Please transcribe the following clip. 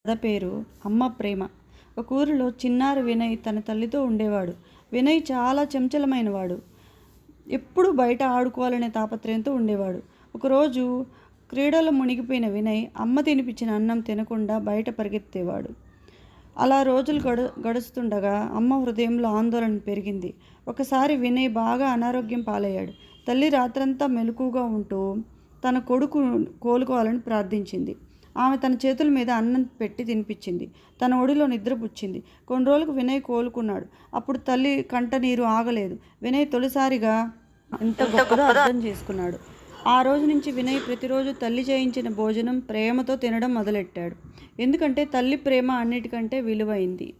కథ పేరు అమ్మ ప్రేమ. ఒక ఊరిలో చిన్నారి వినయ్ తన తల్లితో ఉండేవాడు. వినయ్ చాలా చంచలమైనవాడు. ఎప్పుడూ బయట ఆడుకోవాలనే తాపత్రయంతో ఉండేవాడు. ఒకరోజు క్రీడలో మునిగిపోయిన వినయ్ అమ్మ తినిపించిన అన్నం తినకుండా బయట పరిగెత్తేవాడు. అలా రోజులు గడుస్తుండగా అమ్మ హృదయంలో ఆందోళన పెరిగింది. ఒకసారి వినయ్ బాగా అనారోగ్యం పాలయ్యాడు. తల్లి రాత్రంతా మెలకువగా ఉంటూ తన కొడుకు కోలుకోవాలని ప్రార్థించింది. ఆమె తన చేతుల మీద అన్నం పెట్టి తినిపించింది. తన ఒడిలో నిద్రపుచ్చింది. కొన్ని రోజులకు వినయ్ కోలుకున్నాడు. అప్పుడు తల్లి కంట నీరు ఆగలేదు. వినయ్ తొలిసారిగా ఎంత గొప్పదో అర్థం చేసుకున్నాడు. ఆ రోజు నుంచి వినయ్ ప్రతిరోజు తల్లి చేయించిన భోజనం ప్రేమతో తినడం మొదలెట్టాడు. ఎందుకంటే తల్లి ప్రేమ అన్నిటికంటే విలువైంది.